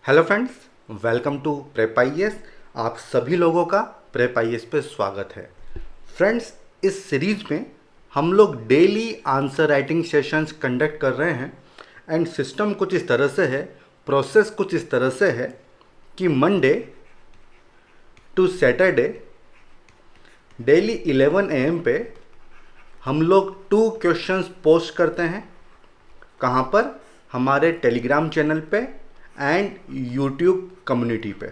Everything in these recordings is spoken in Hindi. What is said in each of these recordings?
Hello friends, welcome to prep IAS. आप सभी लोगों का प्रेप आईएएस पे स्वागत है। फ्रेंड्स, इस सीरीज में हम लोग daily answer writing sessions conduct कर रहे हैं एंड सिस्टम कुछ इस तरह से है, प्रोसेस कुछ इस तरह से है कि Monday to Saturday daily 11 AM पे हम लोग 2 क्वेश्चंस पोस्ट करते हैं। कहाँ पर? हमारे टेलीग्राम चैनल पे एंड यूट्यूब कम्युनिटी पे।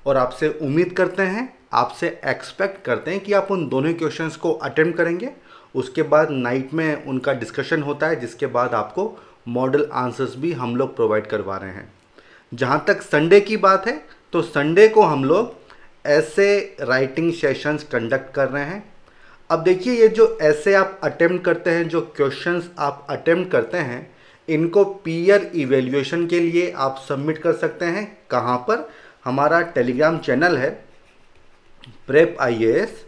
और आपसे उम्मीद करते हैं, आपसे एक्सपेक्ट करते हैं कि आप उन दोनों क्वेश्चंस को अटेम्प्ट करेंगे। उसके बाद नाइट में उनका डिस्कशन होता है, जिसके बाद आपको मॉडल आंसर्स भी हम लोग प्रोवाइड करवा रहे हैं। जहाँ तक संडे की बात है, तो संडे को हम लोग ऐसे राइटिंग सेशंस कंडक्ट कर रहे हैं। अब देखिए, ये जो ऐसे आप अटेम्प्ट करते हैं, जो क्वेश्चंस आप अटेम्प्ट करते हैं, इनको पीयर इवेल्युएशन के लिए आप सबमिट कर सकते हैं। कहाँ पर? हमारा टेलीग्राम चैनल है प्रेप आईएएस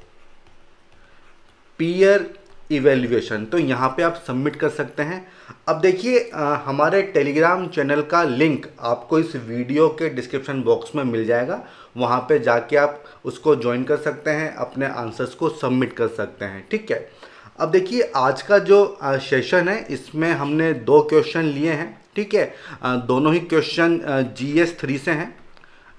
पीयर इवेल्युएशन, तो यहाँ पे आप सबमिट कर सकते हैं। अब देखिए, हमारे टेलीग्राम चैनल का लिंक आपको इस वीडियो के डिस्क्रिप्शन बॉक्स में मिल जाएगा। वहाँ पे जाके आप उसको ज्वाइन कर सकते हैं, अपने आंसर्स को सबमिट कर सकते हैं। ठीक है। अब देखिए, आज का जो सेशन है, इसमें हमने 2 क्वेश्चन लिए हैं। ठीक है। दोनों ही क्वेश्चन GS 3 से हैं,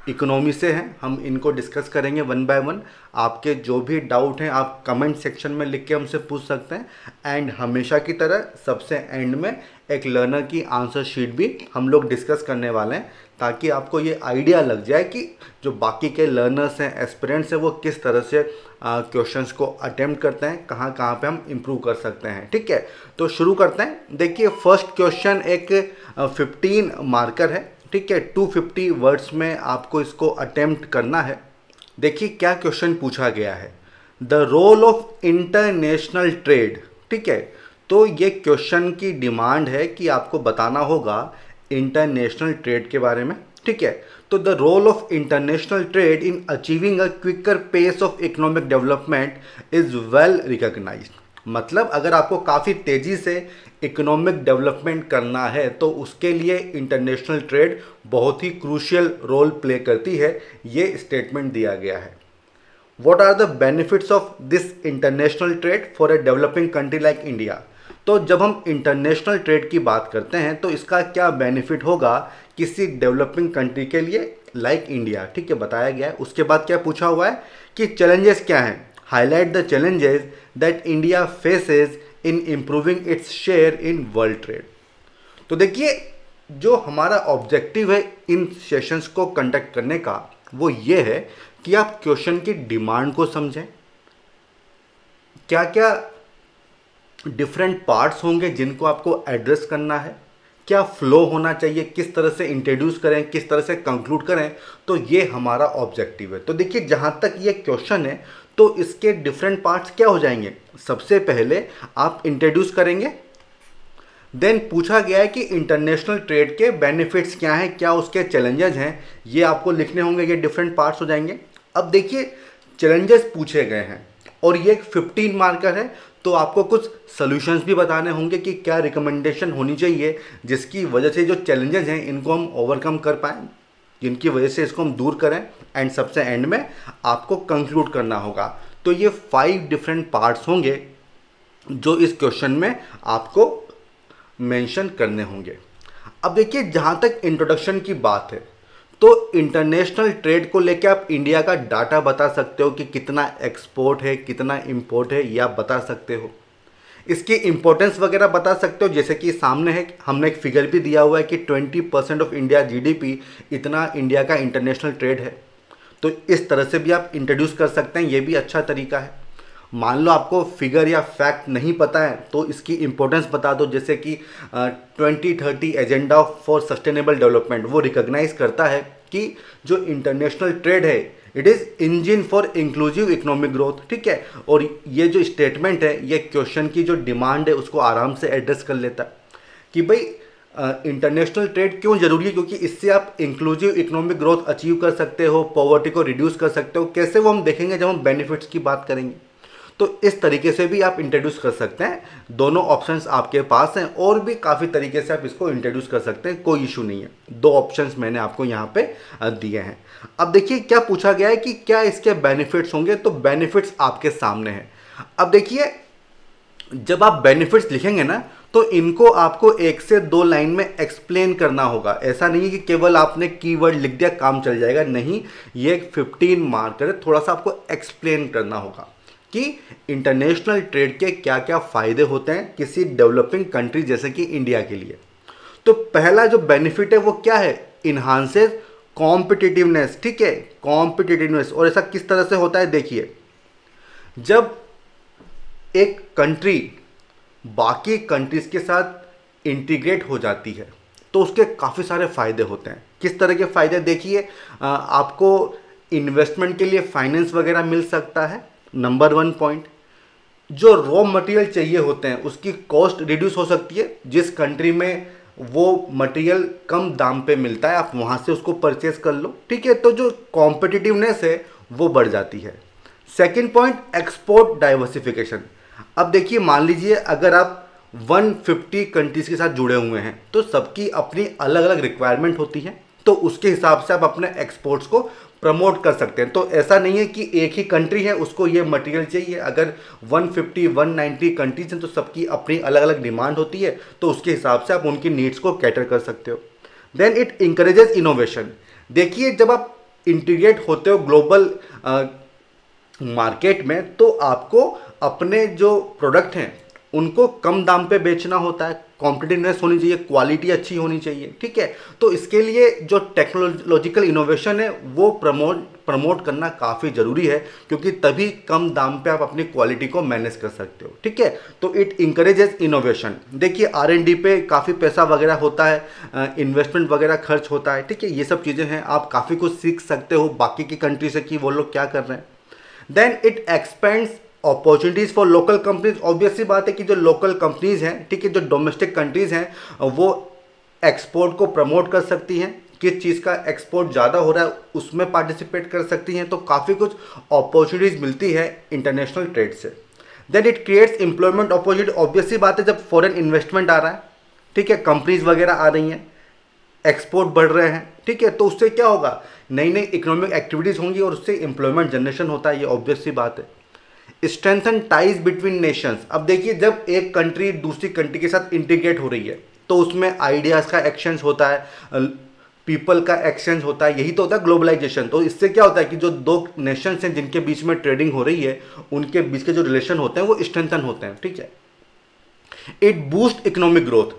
इकोनॉमी से हैं। हम इनको डिस्कस करेंगे 1 बाय 1। आपके जो भी डाउट हैं आप कमेंट सेक्शन में लिख के हमसे पूछ सकते हैं। एंड हमेशा की तरह सबसे एंड में एक लर्नर की आंसर शीट भी हम लोग डिस्कस करने वाले हैं, ताकि आपको ये आइडिया लग जाए कि जो बाकी के लर्नर्स हैं, एस्पिरेंट्स हैं, वो किस तरह से क्वेश्चंस को अटेम्प्ट करते हैं, कहाँ कहाँ पे हम इम्प्रूव कर सकते हैं। ठीक है, तो शुरू करते हैं। देखिए, फर्स्ट क्वेश्चन एक 15 मार्कर है। ठीक है, 250 वर्ड्स में आपको इसको अटेम्प्ट करना है। देखिए क्या क्वेश्चन पूछा गया है, the role of international trade. ठीक है, तो ये क्वेश्चन की डिमांड है कि आपको बताना होगा इंटरनेशनल ट्रेड के बारे में। ठीक है, तो the role of international trade in achieving a quicker pace of economic development is well recognised. मतलब अगर आपको काफ़ी तेज़ी से इकोनॉमिक डेवलपमेंट करना है, तो उसके लिए इंटरनेशनल ट्रेड बहुत ही क्रूशियल रोल प्ले करती है। ये स्टेटमेंट दिया गया है। What are the benefits of this international trade for a developing country like India. तो जब हम इंटरनेशनल ट्रेड की बात करते हैं, तो इसका क्या बेनिफिट होगा किसी डेवलपिंग कंट्री के लिए लाइक इंडिया। ठीक है, बताया गया है। उसके बाद क्या पूछा हुआ है कि चैलेंजेस क्या हैं। Highlight the challenges that India faces in improving its share in world trade. तो देखिए, जो हमारा ऑब्जेक्टिव है इन सेशंस को कंडक्ट करने का, वो ये है कि आप क्वेश्चन की डिमांड को समझें, क्या क्या डिफरेंट पार्ट्स होंगे जिनको आपको एड्रेस करना है, क्या फ्लो होना चाहिए, किस तरह से इंट्रोड्यूस करें, किस तरह से कंक्लूड करें। तो ये हमारा ऑब्जेक्टिव है। तो देखिए, जहाँ तक ये क्वेश्चन है, तो इसके डिफरेंट पार्ट्स क्या हो जाएंगे। सबसे पहले आप इंट्रोड्यूस करेंगे, देन पूछा गया है कि इंटरनेशनल ट्रेड के बेनिफिट्स क्या हैं, क्या उसके चैलेंजेस हैं, ये आपको लिखने होंगे। ये डिफरेंट पार्ट्स हो जाएंगे। अब देखिए, चैलेंजेस पूछे गए हैं और ये 15 मार्कर है, तो आपको कुछ सॉल्यूशंस भी बताने होंगे कि क्या रिकमेंडेशन होनी चाहिए जिसकी वजह से जो चैलेंजेस हैं इनको हम ओवरकम कर पाएँ, जिनकी वजह से इसको हम दूर करें। एंड सबसे एंड में आपको कंक्लूड करना होगा। तो ये 5 डिफरेंट पार्ट्स होंगे जो इस क्वेश्चन में आपको मेंशन करने होंगे। अब देखिए, जहाँ तक इंट्रोडक्शन की बात है, तो इंटरनेशनल ट्रेड को लेकर आप इंडिया का डाटा बता सकते हो कि कितना एक्सपोर्ट है, कितना इंपोर्ट है, ये आप बता सकते हो। इसकी इंपॉर्टेंस वगैरह बता सकते हो, जैसे कि सामने है, हमने एक फिगर भी दिया हुआ है कि 20% ऑफ इंडिया GDP इतना इंडिया का इंटरनेशनल ट्रेड है। तो इस तरह से भी आप इंट्रोड्यूस कर सकते हैं, ये भी अच्छा तरीका है। मान लो आपको फिगर या फैक्ट नहीं पता है, तो इसकी इंपॉर्टेंस बता दो, जैसे कि 2030 एजेंडा फॉर सस्टेनेबल डेवलपमेंट वो रिकॉग्नाइज करता है कि जो इंटरनेशनल ट्रेड है, it is engine for inclusive economic growth. ठीक है, और ये जो स्टेटमेंट है, ये क्वेश्चन की जो डिमांड है उसको आराम से एड्रेस कर लेता है कि भाई इंटरनेशनल ट्रेड क्यों जरूरी है, क्योंकि इससे आप इंक्लूसिव इकोनॉमिक ग्रोथ अचीव कर सकते हो, पॉवर्टी को रिड्यूस कर सकते हो। कैसे, वो हम देखेंगे जब हम बेनिफिट्स की बात करेंगे। तो इस तरीके से भी आप इंट्रोड्यूस कर सकते हैं, दोनों ऑप्शंस आपके पास हैं, और भी काफ़ी तरीके से आप इसको इंट्रोड्यूस कर सकते हैं, कोई इशू नहीं है। दो ऑप्शंस मैंने आपको यहाँ पे दिए हैं। अब देखिए क्या पूछा गया है कि क्या इसके बेनिफिट्स होंगे, तो बेनिफिट्स आपके सामने हैं। अब देखिए जब आप बेनिफिट्स लिखेंगे ना तो इनको आपको 1 से 2 लाइन में एक्सप्लेन करना होगा। ऐसा नहीं है कि केवल आपने कीवर्ड लिख दिया काम चल जाएगा, नहीं, ये 15 मार्कर है, थोड़ा सा आपको एक्सप्लेन करना होगा कि इंटरनेशनल ट्रेड के क्या क्या फ़ायदे होते हैं किसी डेवलपिंग कंट्री जैसे कि इंडिया के लिए। तो पहला जो बेनिफिट है वो क्या है, इन्हांसेस कॉम्पिटिटिवनेस, ठीक है, कॉम्पिटिटिवनेस। और ऐसा किस तरह से होता है, देखिए जब एक कंट्री बाकी कंट्रीज के साथ इंटीग्रेट हो जाती है तो उसके काफ़ी सारे फ़ायदे होते हैं। किस तरह के फ़ायदे, देखिए आपको इन्वेस्टमेंट के लिए फाइनेंस वगैरह मिल सकता है, नंबर 1 पॉइंट। जो रॉ मटेरियल चाहिए होते हैं उसकी कॉस्ट रिड्यूस हो सकती है, जिस कंट्री में वो मटेरियल कम दाम पे मिलता है आप वहाँ से उसको परचेज कर लो, ठीक है, तो जो कॉम्पिटिटिवनेस है वो बढ़ जाती है। Second point, export diversification. अब देखिए मान लीजिए अगर आप 150 कंट्रीज के साथ जुड़े हुए हैं तो सबकी अपनी अलग अलग रिक्वायरमेंट होती है, तो उसके हिसाब से आप अपने एक्सपोर्ट्स को प्रमोट कर सकते हैं। तो ऐसा नहीं है कि एक ही कंट्री है उसको ये मटेरियल चाहिए, अगर 150 190 कंट्रीज हैं तो सबकी अपनी अलग अलग डिमांड होती है, तो उसके हिसाब से आप उनकी नीड्स को कैटर कर सकते हो। Then it encourages innovation. देखिए जब आप इंटीग्रेट होते हो ग्लोबल मार्केट में तो आपको अपने जो प्रोडक्ट हैं उनको कम दाम पे बेचना होता है, कॉम्पिटिटिवनेस होनी चाहिए, क्वालिटी अच्छी होनी चाहिए, ठीक है। तो इसके लिए जो टेक्नोलॉजिकल इनोवेशन है वो प्रमोट करना काफ़ी ज़रूरी है, क्योंकि तभी कम दाम पे आप अपनी क्वालिटी को मैनेज कर सकते हो, ठीक है। तो इट इंकरेजेस इनोवेशन। देखिए R&D पे काफ़ी पैसा वगैरह होता है, इन्वेस्टमेंट वगैरह खर्च होता है, ठीक है, ये सब चीज़ें हैं, आप काफ़ी कुछ सीख सकते हो बाकी की कंट्री से कि वो लोग क्या कर रहे हैं। Then it expands opportunities for local companies. Obvious सी बात है कि जो लोकल कंपनीज हैं, ठीक है, जो डोमेस्टिक कंट्रीज हैं वो एक्सपोर्ट को प्रमोट कर सकती हैं, किस चीज़ का एक्सपोर्ट ज़्यादा हो रहा है उसमें पार्टिसिपेट कर सकती हैं, तो काफ़ी कुछ अपॉर्चुनिटीज़ मिलती है इंटरनेशनल ट्रेड से। Then it creates employment opportunity. Obvious सी बात है जब फॉरेन इन्वेस्टमेंट आ रहा है, ठीक है, कंपनीज वगैरह आ रही हैं, एक्सपोर्ट बढ़ रहे हैं, ठीक है, तो उससे क्या होगा, नई नई इकोनॉमिक एक्टिविटीज़ होंगी और उससे एम्प्लॉयमेंट जनरेशन होता है, ये ऑब्वियस सी बात है। Strengthen ties between Nations. अब देखिए जब एक कंट्री दूसरी कंट्री के साथ इंटीग्रेट हो रही है तो उसमें आइडियाज़ का एक्सचेंज होता है, पीपल का एक्सचेंज होता है, यही तो होता है ग्लोबलाइजेशन। तो इससे क्या होता है कि जो दो नेशंस हैं जिनके बीच में ट्रेडिंग हो रही है उनके बीच के जो रिलेशन होते हैं वो स्ट्रेंथन होते हैं, ठीक है। It boost economic growth.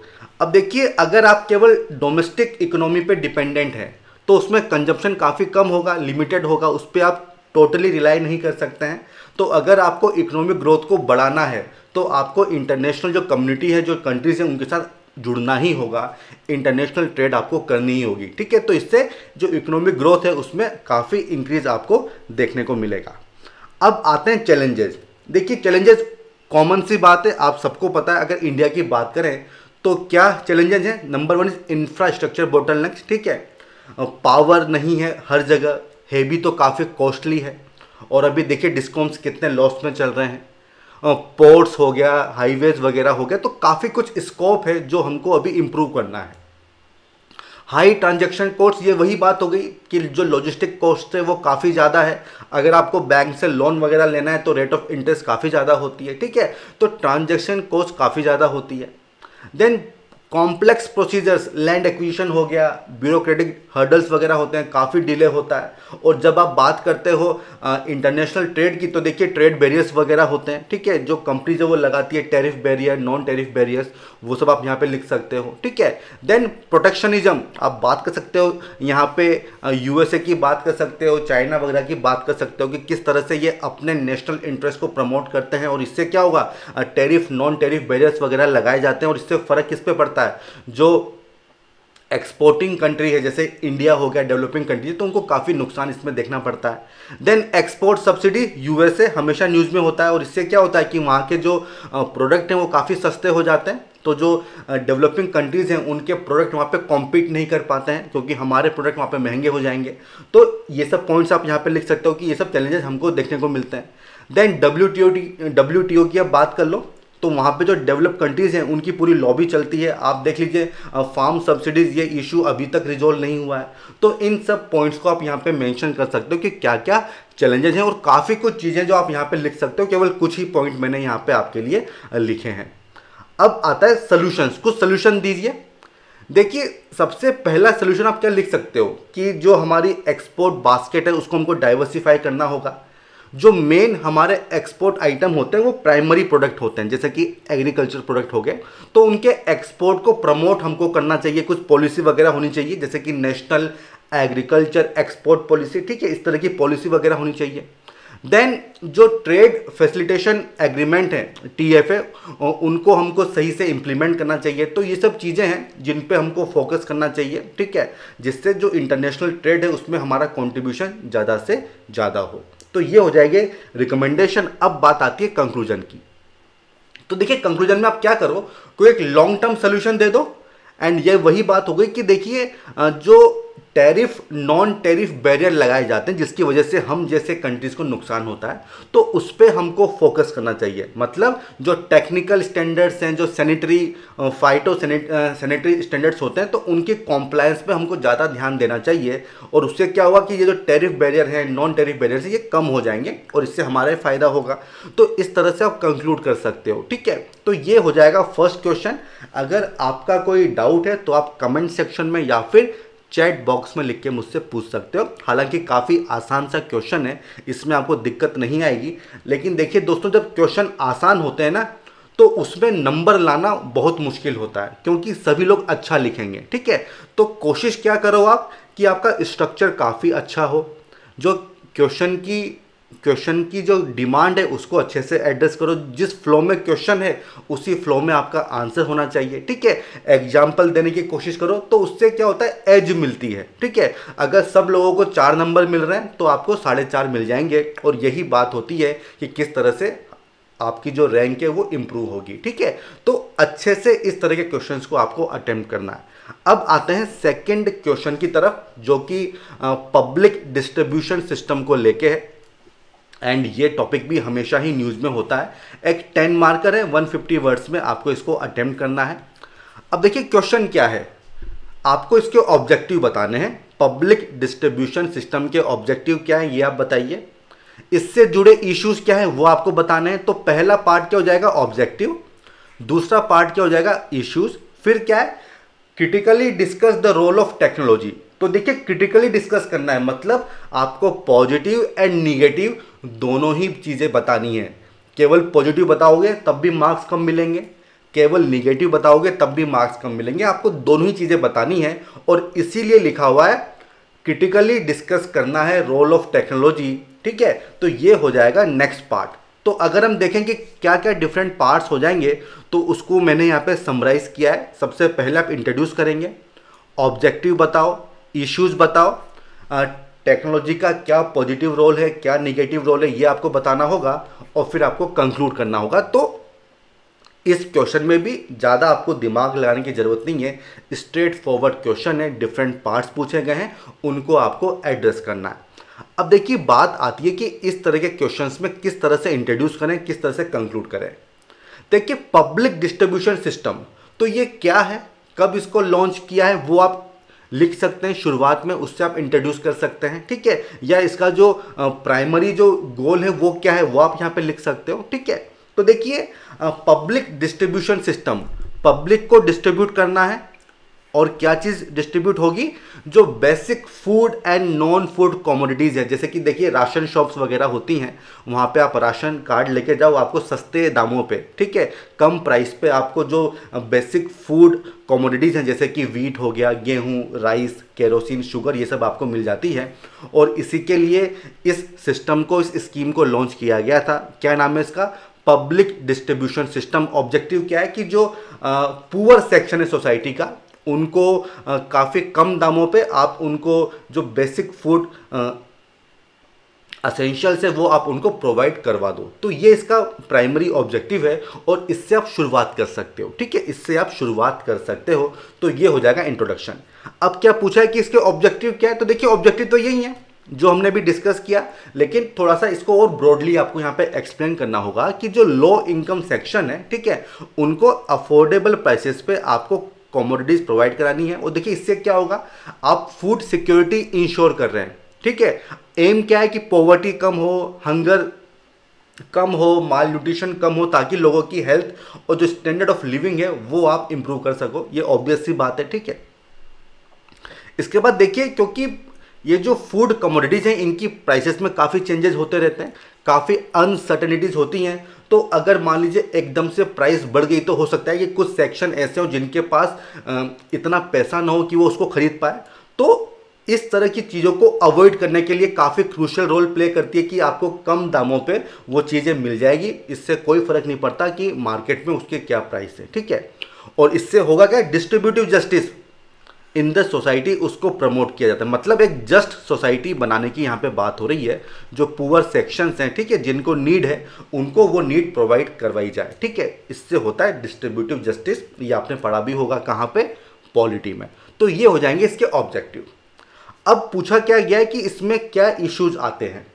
अब देखिए अगर आप केवल डोमेस्टिक इकोनॉमी पे डिपेंडेंट हैं तो उसमें कंजप्शन काफ़ी कम होगा, लिमिटेड होगा, उस पर आप टोटली रिलाई नहीं कर सकते हैं। तो अगर आपको इकोनॉमिक ग्रोथ को बढ़ाना है तो आपको इंटरनेशनल जो कम्युनिटी है, जो कंट्रीज हैं, उनके साथ जुड़ना ही होगा, इंटरनेशनल ट्रेड आपको करनी ही होगी, ठीक है। तो इससे जो इकोनॉमिक ग्रोथ है उसमें काफ़ी इंक्रीज आपको देखने को मिलेगा। अब आते हैं चैलेंजेस। देखिए चैलेंजेस कॉमन सी बात है, आप सबको पता है। अगर इंडिया की बात करें तो क्या चैलेंजेस हैं, नंबर 1 इज इंफ्रास्ट्रक्चर बोटलनेक्स, ठीक है, पावर नहीं है हर जगह, है भी तो काफ़ी कॉस्टली है, और अभी देखिए डिस्कॉम्स कितने लॉस में चल रहे हैं, पोर्ट्स हो गया, हाईवेज वगैरह हो गया, तो काफ़ी कुछ स्कोप है जो हमको अभी इम्प्रूव करना है। हाई ट्रांजैक्शन कॉस्ट, ये वही बात हो गई कि जो लॉजिस्टिक कॉस्ट है वो काफ़ी ज़्यादा है। अगर आपको बैंक से लोन वगैरह लेना है तो रेट ऑफ इंटरेस्ट काफ़ी ज़्यादा होती है, ठीक है, तो ट्रांजैक्शन कॉस्ट काफ़ी ज़्यादा होती है। Then complex procedures, land acquisition हो गया, ब्यूरोक्रेटिक हर्डल्स वगैरह होते हैं, काफ़ी डिले होता है। और जब आप बात करते हो इंटरनेशनल ट्रेड की तो देखिए ट्रेड बैरियर्स वगैरह होते हैं, ठीक है, जो कंपनी जो वो लगाती है, tariff barrier, non tariff barriers, वो सब आप यहाँ पे लिख सकते हो, ठीक है। देन प्रोटेक्शनिज्म, आप बात कर सकते हो यहाँ पे यूएसए की बात कर सकते हो, चाइना वगैरह की बात कर सकते हो कि किस तरह से ये अपने नेशनल इंटरेस्ट को प्रमोट करते हैं, और इससे क्या होगा, टैरिफ नॉन टैरिफ बैरियर्स वगैरह लगाए जाते हैं, और इससे फ़र्क किस पे पड़ता है, जो एक्सपोर्टिंग कंट्री है जैसे इंडिया हो गया, डेवलपिंग कंट्री, तो उनको काफ़ी नुकसान इसमें देखना पड़ता है। देन एक्सपोर्ट सब्सिडी, यूएसए हमेशा न्यूज़ में होता है, और इससे क्या होता है कि वहाँ के जो प्रोडक्ट हैं वो काफ़ी सस्ते हो जाते हैं, तो जो डेवलपिंग कंट्रीज़ हैं उनके प्रोडक्ट वहाँ पे कॉम्पीट नहीं कर पाते हैं, क्योंकि हमारे प्रोडक्ट वहाँ पे महंगे हो जाएंगे। तो ये सब पॉइंट्स आप यहाँ पे लिख सकते हो कि ये सब चैलेंजेस हमको देखने को मिलते हैं। देन WTO की अब बात कर लो, तो वहाँ पे जो डेवलप कंट्रीज़ हैं उनकी पूरी लॉबी चलती है। आप देख लीजिए फार्म सब्सिडीज़, ये इशू अभी तक रिजोल्व नहीं हुआ है। तो इन सब पॉइंट्स को आप यहाँ पे मेंशन कर सकते हो कि क्या क्या चैलेंजेस हैं, और काफ़ी कुछ चीज़ें जो आप यहाँ पे लिख सकते हो, केवल कुछ ही पॉइंट मैंने यहाँ पे आपके लिए लिखे हैं। अब आता है सॉल्यूशंस, कुछ सॉल्यूशन दीजिए। देखिए सबसे पहला सॉल्यूशन आप क्या लिख सकते हो कि जो हमारी एक्सपोर्ट बास्केट है उसको हमको डाइवर्सिफाई करना होगा। जो मेन हमारे एक्सपोर्ट आइटम होते हैं वो प्राइमरी प्रोडक्ट होते हैं, जैसे कि एग्रीकल्चर प्रोडक्ट हो गए, तो उनके एक्सपोर्ट को प्रमोट हमको करना चाहिए। कुछ पॉलिसी वगैरह होनी चाहिए, जैसे कि नेशनल एग्रीकल्चर एक्सपोर्ट पॉलिसी, ठीक है, इस तरह की पॉलिसी वगैरह होनी चाहिए। देन जो ट्रेड फैसिलिटेशन एग्रीमेंट है TFA, उनको हमको सही से इम्प्लीमेंट करना चाहिए। तो ये सब चीज़ें हैं जिन पे हमको फोकस करना चाहिए, ठीक है, जिससे जो इंटरनेशनल ट्रेड है उसमें हमारा कंट्रीब्यूशन ज़्यादा से ज़्यादा हो। तो ये हो जाएंगे रिकमेंडेशन। अब बात आती है कंक्लूजन की। तो देखिए कंक्लूजन में आप क्या करो, कोई एक लॉन्ग टर्म सोल्यूशन दे दो। एंड ये वही बात हो गई कि देखिए जो टैरिफ नॉन टैरिफ बैरियर लगाए जाते हैं जिसकी वजह से हम जैसे कंट्रीज को नुकसान होता है, तो उस पर हमको फोकस करना चाहिए। मतलब जो टेक्निकल स्टैंडर्ड्स हैं, जो सैनिटरी सैनिटरी स्टैंडर्ड्स होते हैं, तो उनके कॉम्प्लायंस पे हमको ज़्यादा ध्यान देना चाहिए। और उससे क्या हुआ कि ये जो टैरिफ बैरियर है, नॉन टैरिफ बैरियर है, ये कम हो जाएंगे और इससे हमारा फ़ायदा होगा। तो इस तरह से आप कंक्लूड कर सकते हो, ठीक है। तो ये हो जाएगा फर्स्ट क्वेश्चन। अगर आपका कोई डाउट है तो आप कमेंट सेक्शन में या फिर चैट बॉक्स में लिख के मुझसे पूछ सकते हो। हालांकि काफ़ी आसान सा क्वेश्चन है, इसमें आपको दिक्कत नहीं आएगी। लेकिन देखिए दोस्तों, जब क्वेश्चन आसान होते हैं ना, तो उसमें नंबर लाना बहुत मुश्किल होता है, क्योंकि सभी लोग अच्छा लिखेंगे, ठीक है। तो कोशिश क्या करो आप कि आपका स्ट्रक्चर काफ़ी अच्छा हो, जो क्वेश्चन की जो डिमांड है उसको अच्छे से एड्रेस करो। जिस फ्लो में क्वेश्चन है उसी फ्लो में आपका आंसर होना चाहिए, ठीक है। एग्जाम्पल देने की कोशिश करो, तो उससे क्या होता है, एज मिलती है, ठीक है। अगर सब लोगों को 4 नंबर मिल रहे हैं तो आपको 4.5 मिल जाएंगे। और यही बात होती है कि किस तरह से आपकी जो रैंक है वो इम्प्रूव होगी, ठीक है। तो अच्छे से इस तरह के क्वेश्चंस को आपको अटेम्प्ट करना है। अब आते हैं सेकंड क्वेश्चन की तरफ, जो कि पब्लिक डिस्ट्रीब्यूशन सिस्टम को लेके है। एंड ये टॉपिक भी हमेशा ही न्यूज़ में होता है। एक 10 मार्कर है, 150 वर्ड्स में आपको इसको अटेम्प्ट करना है। अब देखिए क्वेश्चन क्या है, आपको इसके ऑब्जेक्टिव बताने हैं। पब्लिक डिस्ट्रीब्यूशन सिस्टम के ऑब्जेक्टिव क्या है ये आप बताइए, इससे जुड़े इश्यूज क्या है वो आपको बताने हैं। तो पहला पार्ट क्या हो जाएगा, ऑब्जेक्टिव। दूसरा पार्ट क्या हो जाएगा, इश्यूज। फिर क्या है, critically discuss the role of technology. तो देखिए क्रिटिकली डिस्कस करना है, मतलब आपको पॉजिटिव एंड निगेटिव दोनों ही चीज़ें बतानी है। केवल पॉजिटिव बताओगे तब भी मार्क्स कम मिलेंगे, केवल निगेटिव बताओगे तब भी मार्क्स कम मिलेंगे। आपको दोनों ही चीज़ें बतानी है, और इसीलिए लिखा हुआ है क्रिटिकली डिस्कस करना है रोल ऑफ टेक्नोलॉजी, ठीक है। तो ये हो जाएगा नेक्स्ट पार्ट। तो अगर हम देखें कि क्या क्या डिफरेंट पार्ट्स हो जाएंगे, तो उसको मैंने यहाँ पे समराइज किया है। सबसे पहले आप इंट्रोड्यूस करेंगे, ऑब्जेक्टिव बताओ, इश्यूज बताओ, टेक्नोलॉजी का क्या पॉजिटिव रोल है, क्या नेगेटिव रोल है, ये आपको बताना होगा, और फिर आपको कंक्लूड करना होगा। तो इस क्वेश्चन में भी ज़्यादा आपको दिमाग लगाने की ज़रूरत नहीं है, स्ट्रेट फॉरवर्ड क्वेश्चन है, डिफरेंट पार्ट्स पूछे गए हैं, उनको आपको एड्रेस करना है। अब देखिए बात आती है कि इस तरह के क्वेश्चंस में किस तरह से इंट्रोड्यूस करें, किस तरह से कंक्लूड करें। देखिए पब्लिक डिस्ट्रीब्यूशन सिस्टम, तो ये क्या है, कब इसको लॉन्च किया है, वो आप लिख सकते हैं शुरुआत में, उससे आप इंट्रोड्यूस कर सकते हैं, ठीक है। या इसका जो प्राइमरी जो गोल है वो क्या है वो आप यहाँ पे लिख सकते हो, ठीक है। तो देखिए पब्लिक डिस्ट्रीब्यूशन सिस्टम, पब्लिक को डिस्ट्रीब्यूट करना है, और क्या चीज़ डिस्ट्रीब्यूट होगी, जो basic food and non food commodities है। जैसे कि देखिए राशन शॉप्स वगैरह होती हैं, वहाँ पे आप राशन कार्ड लेके जाओ, आपको सस्ते दामों पे, ठीक है, कम प्राइस पे आपको जो बेसिक फूड कमोडिटीज़ हैं, जैसे कि वीट हो गया, गेहूँ, राइस, केरोसिन, शुगर, ये सब आपको मिल जाती है। और इसी के लिए इस सिस्टम को, इस स्कीम को लॉन्च किया गया था। क्या नाम है इसका, पब्लिक डिस्ट्रीब्यूशन सिस्टम। ऑब्जेक्टिव क्या है कि जो पुअर सेक्शन है सोसाइटी का, उनको काफ़ी कम दामों पे आप उनको जो बेसिक फूड असेंशियल्स है वो आप उनको प्रोवाइड करवा दो। तो ये इसका प्राइमरी ऑब्जेक्टिव है, और इससे आप शुरुआत कर सकते हो, ठीक है, इससे आप शुरुआत कर सकते हो। तो ये हो जाएगा इंट्रोडक्शन। अब क्या पूछा है कि इसके ऑब्जेक्टिव क्या है, तो देखिए ऑब्जेक्टिव तो यही है, जो हमने भी डिस्कस किया, लेकिन थोड़ा सा इसको और ब्रॉडली आपको यहाँ पे एक्सप्लेन करना होगा कि जो लो इनकम सेक्शन है, ठीक है, उनको अफोर्डेबल प्राइसेस पे आपको कमोडिटीज प्रोवाइड करानी है। और देखिए इससे क्या होगा, आप फूड सिक्योरिटी इंश्योर कर रहे हैं, ठीक है। एम क्या है कि पॉवर्टी कम हो, हंगर कम हो, माल न्यूट्रिशन कम हो, ताकि लोगों की हेल्थ और जो स्टैंडर्ड ऑफ लिविंग है वो आप इंप्रूव कर सको। ये ऑब्वियस सी बात है, ठीक है। इसके बाद देखिए, क्योंकि ये जो फूड कमोडिटीज हैं इनकी प्राइसेस में काफ़ी चेंजेस होते रहते हैं, काफ़ी अनसर्टेनिटीज होती हैं। तो अगर मान लीजिए एकदम से प्राइस बढ़ गई तो हो सकता है कि कुछ सेक्शन ऐसे हो जिनके पास इतना पैसा ना हो कि वो उसको खरीद पाए। तो इस तरह की चीज़ों को अवॉइड करने के लिए काफ़ी क्रूशियल रोल प्ले करती है कि आपको कम दामों पे वो चीज़ें मिल जाएगी। इससे कोई फ़र्क नहीं पड़ता कि मार्केट में उसके क्या प्राइस है, ठीक है। और इससे होगा क्या, distributive justice in the society उसको प्रमोट किया जाता है। मतलब एक जस्ट सोसाइटी बनाने की यहाँ पे बात हो रही है। जो पुअर सेक्शंस हैं, ठीक है, जिनको नीड है उनको वो नीड प्रोवाइड करवाई जाए, ठीक है। इससे होता है डिस्ट्रीब्यूटिव जस्टिस। ये आपने पढ़ा भी होगा कहाँ पे, पॉलिटी में। तो ये हो जाएंगे इसके ऑब्जेक्टिव। अब पूछा क्या गया है कि इसमें क्या इश्यूज आते हैं।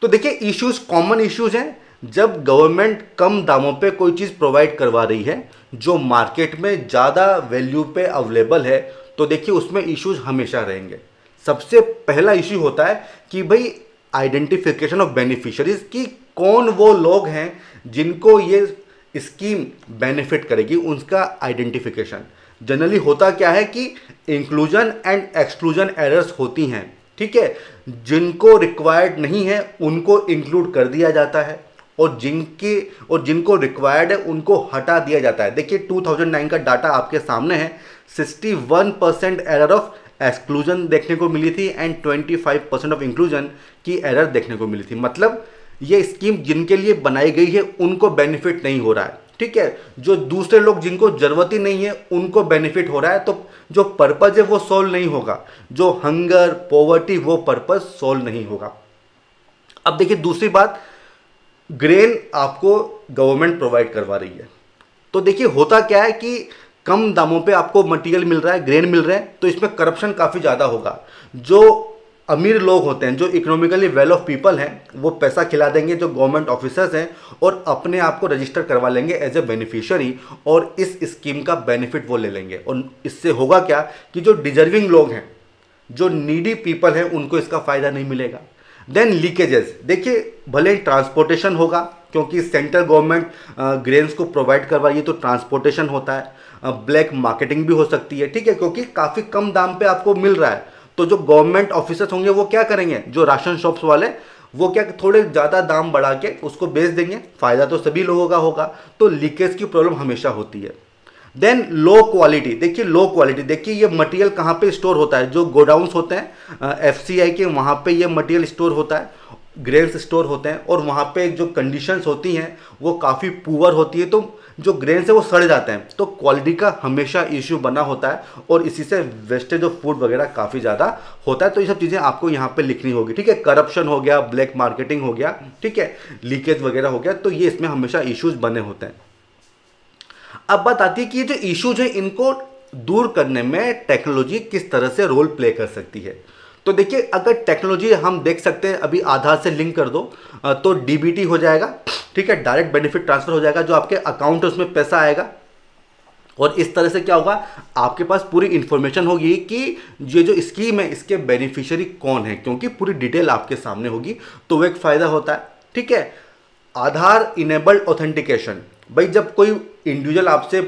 तो देखिए इश्यूज, कॉमन इश्यूज हैं। जब गवर्नमेंट कम दामों पे कोई चीज़ प्रोवाइड करवा रही है जो मार्केट में ज़्यादा वैल्यू पे अवेलेबल है, तो देखिए उसमें इश्यूज हमेशा रहेंगे। सबसे पहला इश्यू होता है कि भाई आइडेंटिफिकेशन ऑफ बेनिफिशरीज, कि कौन वो लोग हैं जिनको ये स्कीम बेनिफिट करेगी, उनका आइडेंटिफिकेशन। जनरली होता क्या है कि इंक्लूजन एंड एक्सक्लूजन एरर्स होती हैं, ठीक है। जिनको रिक्वायर्ड नहीं है उनको इंक्लूड कर दिया जाता है, और जिनको रिक्वायर्ड है उनको हटा दिया जाता है। देखिए 2009 का डाटा आपके सामने है। 61% एरर ऑफ एक्सक्लूजन देखने को मिली थी एंड 25% ऑफ इंक्लूजन की एरर देखने को मिली थी। मतलब ये स्कीम जिनके लिए बनाई गई है उनको बेनिफिट नहीं हो रहा है, ठीक है। जो दूसरे लोग जिनको जरूरत ही नहीं है उनको बेनिफिट हो रहा है। तो जो पर्पज है वो सॉल्व नहीं होगा, जो हंगर पॉवर्टी वो पर्पज सॉल्व नहीं होगा। अब देखिए दूसरी बात, ग्रेन आपको गवर्नमेंट प्रोवाइड करवा रही है। तो देखिए होता क्या है कि कम दामों पे आपको मटेरियल मिल रहा है, ग्रेन मिल रहा है, तो इसमें करप्शन काफ़ी ज़्यादा होगा। जो अमीर लोग होते हैं, जो इकोनॉमिकली वेल ऑफ पीपल हैं, वो पैसा खिला देंगे जो गवर्नमेंट ऑफिसर्स हैं और अपने आप को रजिस्टर करवा लेंगे एज ए बेनिफिशियरी, और इस स्कीम का बेनिफिट वो ले लेंगे। और इससे होगा क्या कि जो डिजर्विंग लोग हैं, जो नीडी पीपल हैं, उनको इसका फ़ायदा नहीं मिलेगा। देन लीकेजेस, देखिए भले ट्रांसपोर्टेशन होगा, क्योंकि सेंट्रल गवर्नमेंट ग्रेन्स को प्रोवाइड करवाइए तो ट्रांसपोर्टेशन होता है। ब्लैक मार्केटिंग भी हो सकती है, ठीक है, क्योंकि काफ़ी कम दाम पे आपको मिल रहा है। तो जो गवर्नमेंट ऑफिसर्स होंगे वो क्या करेंगे, जो राशन शॉप्स वाले, वो क्या थोड़े ज़्यादा दाम बढ़ा के उसको बेच देंगे। फ़ायदा तो सभी लोगों का होगा। तो लीकेज की प्रॉब्लम हमेशा होती है। देन लो क्वालिटी, देखिए लो क्वालिटी, देखिए ये मटेरियल कहाँ पे स्टोर होता है, जो गोडाउन्स होते हैं एफसीआई के, वहाँ पे ये मटेरियल स्टोर होता है, ग्रेन्स स्टोर होते हैं, और वहाँ पे जो कंडीशंस होती हैं वो काफ़ी पुअर होती है। तो जो ग्रेन्स है वो सड़ जाते हैं। तो क्वालिटी का हमेशा इश्यू बना होता है, और इसी से वेस्टेज ऑफ फूड वगैरह काफ़ी ज़्यादा होता है। तो ये सब चीज़ें आपको यहाँ पे लिखनी होगी, ठीक है। करप्शन हो गया, ब्लैक मार्केटिंग हो गया, ठीक है, लीकेज वगैरह हो गया, तो ये इसमें हमेशा इश्यूज बने होते हैं। अब बात आती है कि ये जो इश्यूज हैं इनको दूर करने में टेक्नोलॉजी किस तरह से रोल प्ले कर सकती है। तो देखिए अगर टेक्नोलॉजी हम देख सकते हैं, अभी आधार से लिंक कर दो तो डीबीटी हो जाएगा, ठीक है, डायरेक्ट बेनिफिट ट्रांसफर हो जाएगा। जो आपके अकाउंट है उसमें पैसा आएगा, और इस तरह से क्या होगा, आपके पास पूरी इंफॉर्मेशन होगी कि ये जो स्कीम है इसके बेनिफिशियरी कौन है, क्योंकि पूरी डिटेल आपके सामने होगी। तो वो एक फ़ायदा होता है, ठीक है। आधार इनेबल्ड ऑथेंटिकेशन, भाई जब कोई इंडिविजुअल आपसे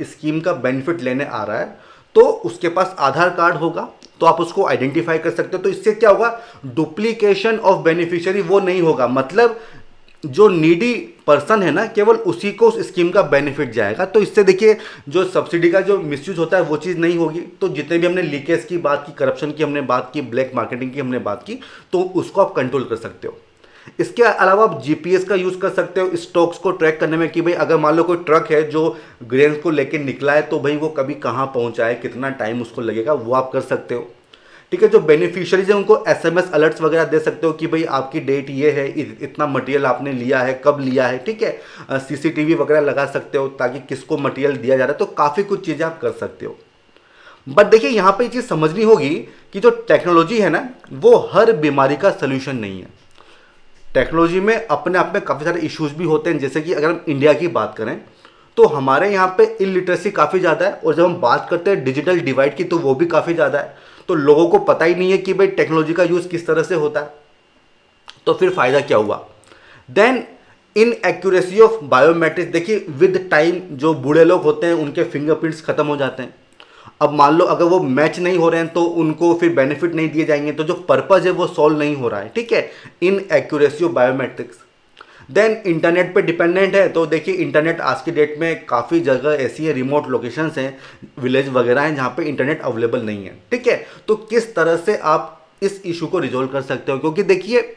स्कीम का बेनिफिट लेने आ रहा है तो उसके पास आधार कार्ड होगा, तो आप उसको आइडेंटिफाई कर सकते हो। तो इससे क्या होगा, डुप्लीकेशन ऑफ बेनिफिशियरी वो नहीं होगा। मतलब जो नीडी पर्सन है ना, केवल उसी को उस स्कीम का बेनिफिट जाएगा। तो इससे देखिए जो सब्सिडी का जो मिसयूज होता है वो चीज़ नहीं होगी। तो जितने भी हमने लीकेज की बात की, करप्शन की हमने बात की, ब्लैक मार्केटिंग की हमने बात की, तो उसको आप कंट्रोल कर सकते हो। इसके अलावा आप जीपीएस का यूज़ कर सकते हो स्टॉक्स को ट्रैक करने में, कि भाई अगर मान लो कोई ट्रक है जो ग्रेन्स को लेके निकला है, तो भाई वो कभी कहाँ पहुँचा है, कितना टाइम उसको लगेगा, वो आप कर सकते हो, ठीक है। जो बेनिफिशियरीज है उनको एसएमएस अलर्ट्स वगैरह दे सकते हो कि भाई आपकी डेट ये है, इतना मटेरियल आपने लिया है, कब लिया है, ठीक है। सीसीटीवी वगैरह लगा सकते हो ताकि किसको मटेरियल दिया जा रहा है। तो काफ़ी कुछ चीज़ें आप कर सकते हो। बट देखिए यहाँ पे ये चीज़ समझनी होगी कि जो टेक्नोलॉजी है ना वो हर बीमारी का सलूशन नहीं है। टेक्नोलॉजी में अपने आप में काफ़ी सारे इश्यूज भी होते हैं, जैसे कि अगर हम इंडिया की बात करें तो हमारे यहाँ पे इलिटरेसी काफ़ी ज़्यादा है, और जब हम बात करते हैं डिजिटल डिवाइड की तो वो भी काफ़ी ज़्यादा है। तो लोगों को पता ही नहीं है कि भाई टेक्नोलॉजी का यूज़ किस तरह से होता है, तो फिर फ़ायदा क्या हुआ। Then in accuracy of biometrics, देखिए विद टाइम जो बूढ़े लोग होते हैं उनके फिंगरप्रिंट्स खत्म हो जाते हैं। अब मान लो अगर वो मैच नहीं हो रहे हैं तो उनको फिर बेनिफिट नहीं दिए जाएंगे, तो जो पर्पज़ है वो सॉल्व नहीं हो रहा है, ठीक है, in accuracy of biometrics. Then internet पे डिपेंडेंट है, तो देखिए इंटरनेट आज की डेट में काफ़ी जगह ऐसी है, रिमोट लोकेशंस हैं, विलेज वगैरह हैं जहाँ पे इंटरनेट अवेलेबल नहीं है, ठीक है। तो किस तरह से आप इस इशू को रिजोल्व कर सकते हो, क्योंकि देखिए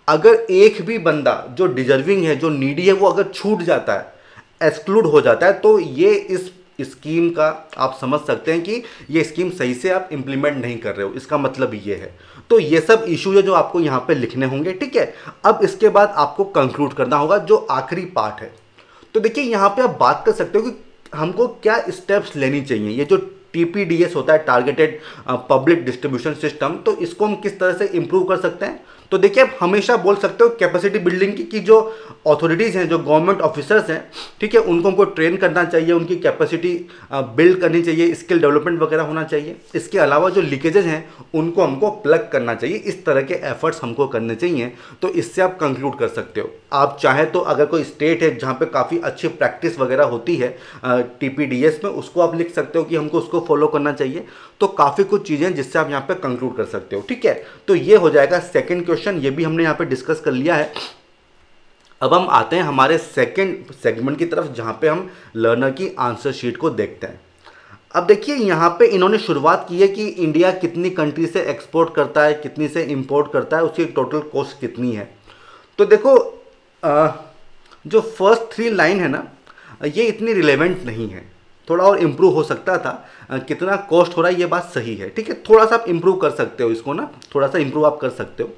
अगर एक भी बंदा जो डिजर्विंग है, जो नीडी है, वो अगर छूट जाता है, एक्सक्लूड हो जाता है, तो ये इस स्कीम का आप समझ सकते हैं कि ये स्कीम सही से आप इंप्लीमेंट नहीं कर रहे हो, इसका मतलब ये है। तो ये सब इशू है जो आपको यहाँ पे लिखने होंगे, ठीक है। अब इसके बाद आपको कंक्लूड करना होगा, जो आखिरी पार्ट है। तो देखिए यहाँ पे आप बात कर सकते हो कि हमको क्या स्टेप्स लेनी चाहिए। ये जो TPDS होता है, टारगेटेड पब्लिक डिस्ट्रीब्यूशन सिस्टम, तो इसको हम किस तरह से इंप्रूव कर सकते हैं। तो देखिए आप हमेशा बोल सकते हो कैपेसिटी बिल्डिंग की कि जो अथॉरिटीज़ हैं, जो गवर्नमेंट ऑफिसर्स हैं, ठीक है, उनको हमको ट्रेन करना चाहिए, उनकी कैपेसिटी बिल्ड करनी चाहिए, स्किल डेवलपमेंट वगैरह होना चाहिए। इसके अलावा जो लीकेजेस हैं उनको हमको प्लग करना चाहिए, इस तरह के एफर्ट्स हमको करने चाहिए। तो इससे आप कंक्लूड कर सकते हो। आप चाहें तो अगर कोई स्टेट है जहाँ पे काफ़ी अच्छी प्रैक्टिस वगैरह होती है TPDS में, उसको आप लिख सकते हो कि हमको उसको फॉलो करना चाहिए। तो काफ़ी कुछ चीज़ें जिससे आप यहाँ पे कंक्लूड कर सकते हो, ठीक है। तो ये हो जाएगा सेकंड क्वेश्चन, ये भी हमने यहाँ पे डिस्कस कर लिया है। अब हम आते हैं हमारे सेकंड सेगमेंट की तरफ, जहाँ पे हम लर्नर की आंसर शीट को देखते हैं। अब देखिए यहाँ पे इन्होंने शुरुआत की है कि इंडिया कितनी कंट्री से एक्सपोर्ट करता है, कितनी से इंपोर्ट करता है, उसकी टोटल कॉस्ट कितनी है। तो देखो जो फर्स्ट 3 लाइन है ना, ये इतनी रिलेवेंट नहीं है, थोड़ा और इम्प्रूव हो सकता था। कितना कॉस्ट हो रहा है ये बात सही है, ठीक है, थोड़ा सा आप इम्प्रूव कर सकते हो इसको ना, थोड़ा सा इम्प्रूव आप कर सकते हो।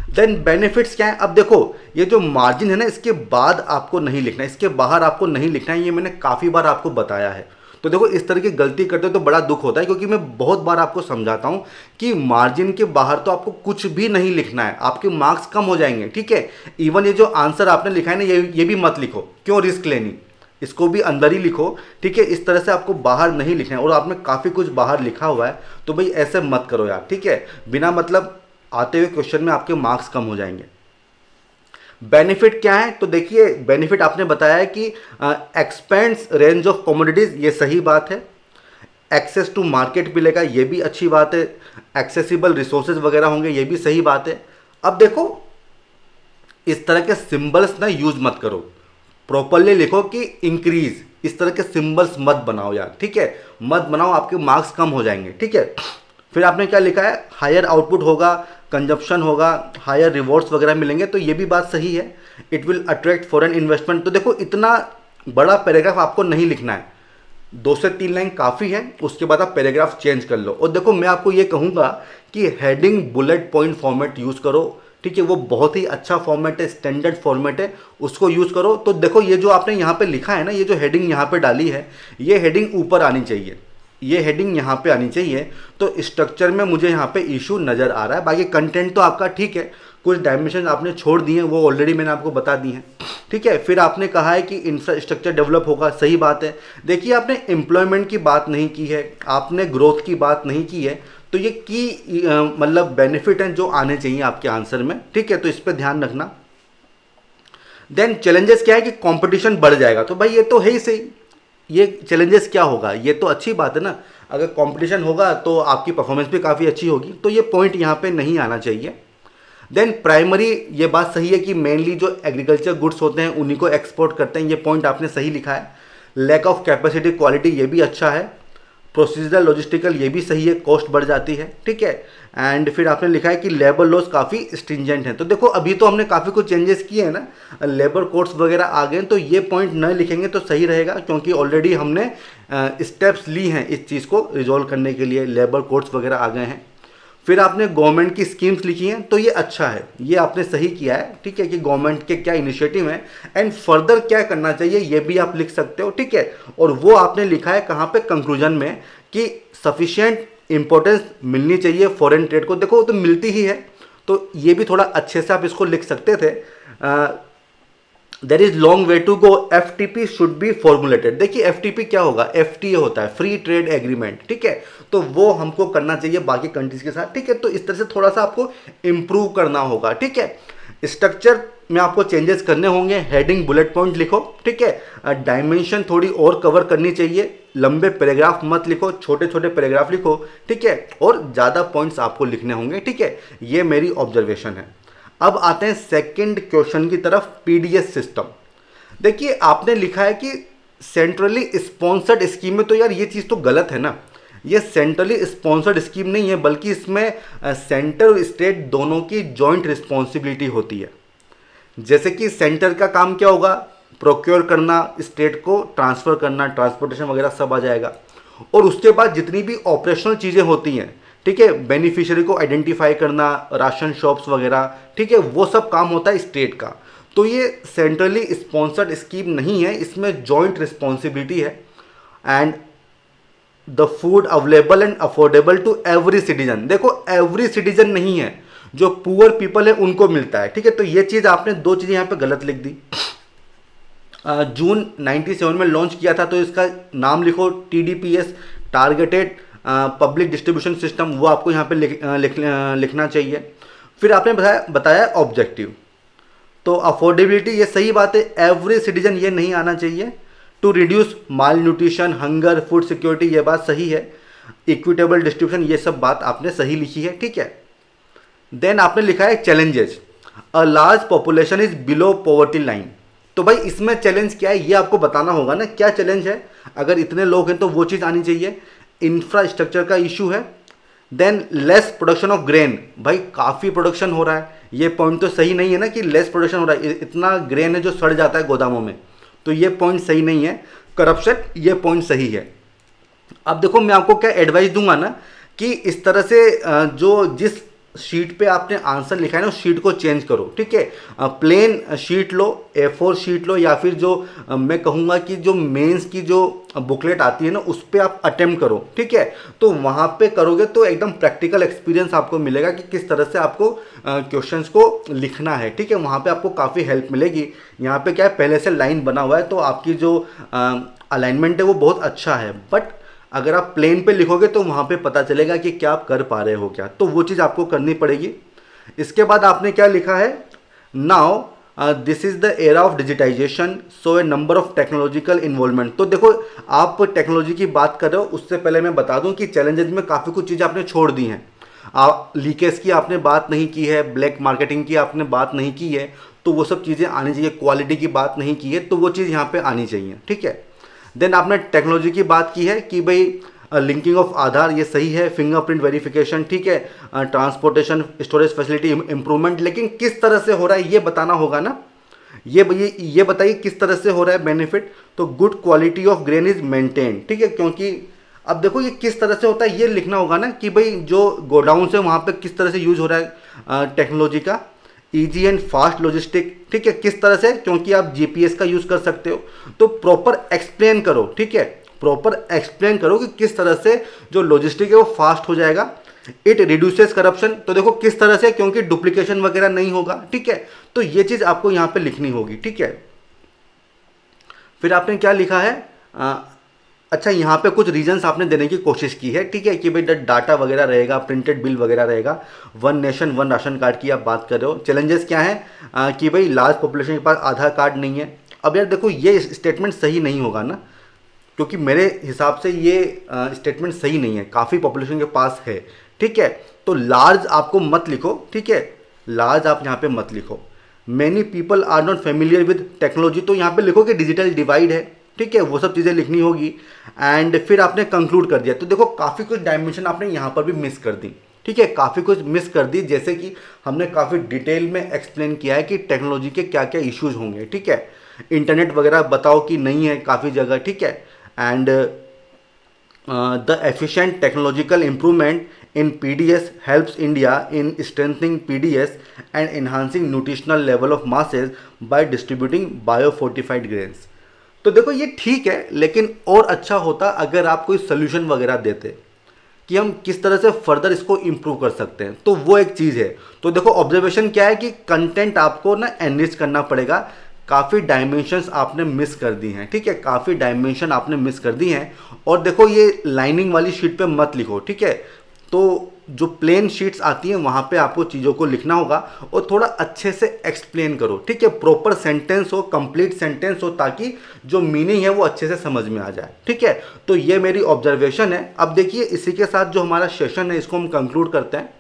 देन बेनिफिट्स क्या है। अब देखो ये जो मार्जिन है ना, इसके बाद आपको नहीं लिखना है, इसके बाहर आपको नहीं लिखना है, ये मैंने काफ़ी बार आपको बताया है। तो देखो इस तरह की गलती करते हो तो बड़ा दुख होता है, क्योंकि मैं बहुत बार आपको समझाता हूँ कि मार्जिन के बाहर तो आपको कुछ भी नहीं लिखना है, आपके मार्क्स कम हो जाएंगे, ठीक है। इवन ये जो आंसर आपने लिखा है ना, ये भी मत लिखो, क्यों रिस्क लेनी, इसको भी अंदर ही लिखो, ठीक है। इस तरह से आपको बाहर नहीं लिखना है, और आपने काफ़ी कुछ बाहर लिखा हुआ है, तो भाई ऐसे मत करो यार, ठीक है। बिना मतलब आते हुए क्वेश्चन में आपके मार्क्स कम हो जाएंगे। बेनिफिट क्या है, तो देखिए बेनिफिट आपने बताया है कि एक्सपेंड्स रेंज ऑफ कमोडिटीज, ये सही बात है। एक्सेस टू मार्केट मिलेगा, ये भी अच्छी बात है। एक्सेसिबल रिसोर्सेज वगैरह होंगे, ये भी सही बात है। अब देखो इस तरह के सिंबल्स ना यूज मत करो, प्रॉपरली लिखो कि इंक्रीज, इस तरह के सिंबल्स मत बनाओ यार, ठीक है, मत बनाओ, आपके मार्क्स कम हो जाएंगे, ठीक है। फिर आपने क्या लिखा है, हायर आउटपुट होगा, कंजप्शन होगा, हायर रिवॉर्ड्स वगैरह मिलेंगे, तो ये भी बात सही है। It will attract foreign investment, तो देखो इतना बड़ा पैराग्राफ आपको नहीं लिखना है, 2 से 3 लाइन काफ़ी है, उसके बाद आप पैराग्राफ चेंज कर लो। और देखो मैं आपको ये कहूँगा कि heading bullet point format use करो, ठीक है, वो बहुत ही अच्छा फॉर्मेट है, स्टैंडर्ड फॉर्मेट है, उसको यूज़ करो। तो देखो ये जो आपने यहाँ पे लिखा है ना, ये जो हेडिंग यहाँ पे डाली है, ये हेडिंग ऊपर आनी चाहिए, ये हेडिंग यहाँ पे आनी चाहिए। तो स्ट्रक्चर में मुझे यहाँ पे इशू नज़र आ रहा है। बाकी कंटेंट तो आपका ठीक है, कुछ डायमेंशन आपने छोड़ दिए हैं, वो ऑलरेडी मैंने आपको बता दी हैं, ठीक है। फिर आपने कहा है कि इंफ्रास्ट्रक्चर डेवलप होगा, सही बात है। देखिए आपने एम्प्लॉयमेंट की बात नहीं की है, आपने ग्रोथ की बात नहीं की है, तो ये की मतलब बेनिफिट हैं जो आने चाहिए आपके आंसर में, ठीक है, तो इस पर ध्यान रखना। देन चैलेंजेस क्या है कि कंपटीशन बढ़ जाएगा, तो भाई ये तो है ही सही, ये चैलेंजेस क्या होगा, ये तो अच्छी बात है ना, अगर कंपटीशन होगा तो आपकी परफॉर्मेंस भी काफ़ी अच्छी होगी, तो ये पॉइंट यहाँ पे नहीं आना चाहिए। देन प्राइमरी, ये बात सही है कि मेनली जो एग्रीकल्चर गुड्स होते हैं उन्हीं को एक्सपोर्ट करते हैं, ये पॉइंट आपने सही लिखा है। लैक ऑफ कैपेसिटी क्वालिटी, ये भी अच्छा है। प्रोसीजरल लॉजिस्टिकल, ये भी सही है, कॉस्ट बढ़ जाती है, ठीक है। एंड फिर आपने लिखा है कि लेबर लॉस काफ़ी स्ट्रिंजेंट हैं, तो देखो अभी तो हमने काफ़ी कुछ चेंजेस किए हैं ना, लेबर कोड्स वगैरह आ गए, तो ये पॉइंट न लिखेंगे तो सही रहेगा, क्योंकि ऑलरेडी हमने स्टेप्स ली हैं इस चीज़ को रिजॉल्व करने के लिए, लेबर कोड्स वगैरह आ गए हैं। फिर आपने गवर्नमेंट की स्कीम्स लिखी हैं, तो ये अच्छा है, ये आपने सही किया है, ठीक है, कि गवर्नमेंट के क्या इनिशिएटिव हैं एंड फर्दर क्या करना चाहिए, ये भी आप लिख सकते हो, ठीक है। और वो आपने लिखा है कहाँ पे, कंक्लूजन में, कि सफिशिएंट इंपॉर्टेंस मिलनी चाहिए फॉरेन ट्रेड को, देखो तो मिलती ही है, तो ये भी थोड़ा अच्छे से आप इसको लिख सकते थे। There is long way to go, FTP should be formulated. देखिए FTP क्या होगा, FTA होता है, फ्री ट्रेड एग्रीमेंट, ठीक है, तो वो हमको करना चाहिए बाकी कंट्रीज के साथ, ठीक है। तो इस तरह से थोड़ा सा आपको इंप्रूव करना होगा, ठीक है। स्ट्रक्चर में आपको चेंजेस करने होंगे, हेडिंग बुलेट पॉइंट लिखो, ठीक है। डायमेंशन थोड़ी और कवर करनी चाहिए, लंबे पैराग्राफ मत लिखो, छोटे छोटे पैराग्राफ लिखो, ठीक है, और ज़्यादा पॉइंट्स आपको लिखने होंगे, ठीक है। ये मेरी ऑब्जर्वेशन है। अब आते हैं सेकंड क्वेश्चन की तरफ, PDS सिस्टम। देखिए आपने लिखा है कि सेंट्रली स्पॉन्सर्ड स्कीम में, तो यार ये चीज़ तो गलत है ना, ये सेंट्रली स्पॉन्सर्ड स्कीम नहीं है, बल्कि इसमें सेंटर और स्टेट दोनों की जॉइंट रिस्पॉन्सिबिलिटी होती है। जैसे कि सेंटर का काम क्या होगा, प्रोक्योर करना, स्टेट को ट्रांसफ़र करना, ट्रांसपोर्टेशन वगैरह सब आ जाएगा, और उसके बाद जितनी भी ऑपरेशनल चीज़ें होती हैं, ठीक है, बेनिफिशियरी को आइडेंटिफाई करना, राशन शॉप्स वगैरह, ठीक है, वो सब काम होता है स्टेट का। तो ये सेंट्रली स्पॉन्सर्ड स्कीम नहीं है, इसमें जॉइंट रिस्पॉन्सिबिलिटी है। And the food available and affordable to every citizen, देखो एवरी सिटीजन नहीं है, जो पुअर पीपल है उनको मिलता है, ठीक है। तो ये चीज़ आपने दो चीज़ें यहाँ पे गलत लिख दी। जून 97 में लॉन्च किया था, तो इसका नाम लिखो TDPS, targeted public distribution system, वो आपको यहाँ पे लिखना चाहिए। फिर आपने बताया ऑब्जेक्टिव, तो अफोर्डेबिलिटी ये सही बात है, एवरी सिटीजन ये नहीं आना चाहिए। To reduce malnutrition, hunger, food security, ये बात सही है। इक्विटेबल डिस्ट्रीब्यूशन, ये सब बात आपने सही लिखी है, ठीक है। देन आपने लिखा है challenges, a large population is below poverty line. तो भाई इसमें चैलेंज क्या है ये आपको बताना होगा ना, क्या चैलेंज है, अगर इतने लोग हैं तो वो चीज़ आनी चाहिए। इंफ्रास्ट्रक्चर का इशू है। Than less production of grain, भाई काफ़ी प्रोडक्शन हो रहा है, ये पॉइंट तो सही नहीं है ना कि लेस प्रोडक्शन हो रहा है, इतना ग्रेन है जो सड़ जाता है गोदामों में, तो ये पॉइंट सही नहीं है। करप्शन, ये पॉइंट सही है। अब देखो मैं आपको क्या एडवाइस दूंगा ना, कि इस तरह से जो जिस शीट पे आपने आंसर लिखा है ना, उस शीट को चेंज करो, ठीक है। प्लेन शीट लो, A4 शीट लो, या फिर जो मैं कहूँगा कि जो मेंस की जो बुकलेट आती है ना, उस पर आप अटेम्प्ट करो, ठीक है। तो वहाँ पे करोगे तो एकदम प्रैक्टिकल एक्सपीरियंस आपको मिलेगा कि किस तरह से आपको क्वेश्चंस को लिखना है, ठीक है। वहाँ पे आपको काफ़ी हेल्प मिलेगी। यहाँ पे क्या है, पहले से लाइन बना हुआ है, तो आपकी जो अलाइनमेंट है वो बहुत अच्छा है, बट अगर आप प्लेन पे लिखोगे तो वहाँ पे पता चलेगा कि क्या आप कर पा रहे हो क्या, तो वो चीज़ आपको करनी पड़ेगी। इसके बाद आपने क्या लिखा है, now this is the era of digitisation, so a number of technological involvement. तो देखो आप टेक्नोलॉजी की बात कर रहे हो, उससे पहले मैं बता दूं कि चैलेंजेस में काफ़ी कुछ चीज़ें आपने छोड़ दी हैं। लीकेज की आपने बात नहीं की है, ब्लैक मार्केटिंग की आपने बात नहीं की है, तो वो सब चीज़ें आनी चाहिए। क्वालिटी की बात नहीं की है, तो वो चीज़ यहाँ पर आनी चाहिए, ठीक है। देन आपने टेक्नोलॉजी की बात की है कि भाई लिंकिंग ऑफ आधार, ये सही है। फिंगरप्रिंट वेरिफिकेशन, ठीक है। ट्रांसपोर्टेशन स्टोरेज फैसिलिटी इंप्रूवमेंट, लेकिन किस तरह से हो रहा है ये बताना होगा ना। ये बताइए किस तरह से हो रहा है बेनिफिट। तो good quality of grain is maintain, ठीक है, क्योंकि अब देखो ये किस तरह से होता है ये लिखना होगा ना, कि भाई जो गोडाउन है वहाँ पे किस तरह से यूज हो रहा है टेक्नोलॉजी का। ईजी एंड फास्ट लॉजिस्टिक, ठीक है, किस तरह से, क्योंकि आप GPS का यूज़ कर सकते हो। तो प्रॉपर एक्सप्लेन करो, ठीक है, प्रॉपर एक्सप्लेन करो कि किस तरह से जो लॉजिस्टिक है वो फास्ट हो जाएगा। इट रिड्यूसेस करप्शन, तो देखो किस तरह से, क्योंकि डुप्लीकेशन वगैरह नहीं होगा, ठीक है। तो ये चीज़ आपको यहाँ पे लिखनी होगी, ठीक है। फिर आपने क्या लिखा है, अच्छा यहाँ पे कुछ रीजंस आपने देने की कोशिश की है, ठीक है, कि भाई डाटा वगैरह रहेगा, प्रिंटेड बिल वगैरह रहेगा, one nation one ration card की आप बात कर रहे हो। चैलेंजेस क्या है कि भाई लार्ज पॉपुलेशन के पास आधार कार्ड नहीं है। अब यार देखो ये स्टेटमेंट सही नहीं होगा ना, क्योंकि मेरे हिसाब से ये स्टेटमेंट सही नहीं है, काफ़ी पॉपुलेशन के पास है, ठीक है। तो लार्ज आपको मत लिखो, ठीक है, लार्ज आप यहाँ पे मत लिखो। Many people are not familiar with technology, तो यहाँ पे लिखो कि डिजिटल डिवाइड है, ठीक है, वो सब चीज़ें लिखनी होगी। एंड फिर आपने कंक्लूड कर दिया, तो देखो काफ़ी कुछ डायमेंशन आपने यहाँ पर भी मिस कर दी, ठीक है, काफ़ी कुछ मिस कर दी। जैसे कि हमने काफ़ी डिटेल में एक्सप्लेन किया है कि टेक्नोलॉजी के क्या क्या इश्यूज होंगे, ठीक है। इंटरनेट वगैरह बताओ कि नहीं है काफ़ी जगह, ठीक है। And the efficient technological improvement in PDS helps India in strengthening PDS and enhancing nutritional level of masses by distributing biofortified grains। तो देखो ये ठीक है, लेकिन और अच्छा होता अगर आप कोई सोल्यूशन वगैरह देते, कि हम किस तरह से फर्दर इसको इम्प्रूव कर सकते हैं। तो वो एक चीज़ है। तो देखो ऑब्जर्वेशन क्या है कि कंटेंट आपको ना एनरिच करना पड़ेगा। काफ़ी डायमेंशंस आपने मिस कर दी हैं, ठीक है, काफ़ी डायमेंशन आपने मिस कर दी हैं। और देखो ये लाइनिंग वाली शीट पे मत लिखो, ठीक है। तो जो प्लेन शीट्स आती हैं वहाँ पे आपको चीज़ों को लिखना होगा और थोड़ा अच्छे से एक्सप्लेन करो, ठीक है, प्रॉपर सेंटेंस हो, कंप्लीट सेंटेंस हो, ताकि जो मीनिंग है वो अच्छे से समझ में आ जाए, ठीक है। तो ये मेरी ऑब्जर्वेशन है। अब देखिए इसी के साथ जो हमारा सेशन है इसको हम कंक्लूड करते हैं।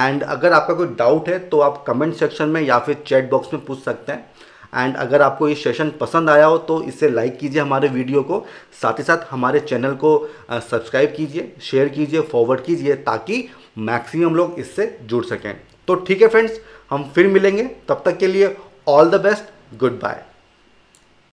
एंड अगर आपका कोई डाउट है तो आप कमेंट सेक्शन में या फिर चैट बॉक्स में पूछ सकते हैं। एंड अगर आपको ये सेशन पसंद आया हो तो इसे लाइक कीजिए हमारे वीडियो को, साथ ही साथ हमारे चैनल को सब्सक्राइब कीजिए, शेयर कीजिए, फॉरवर्ड कीजिए, ताकि मैक्सिमम लोग इससे जुड़ सकें। तो ठीक है फ्रेंड्स, हम फिर मिलेंगे, तब तक के लिए all the best, good bye.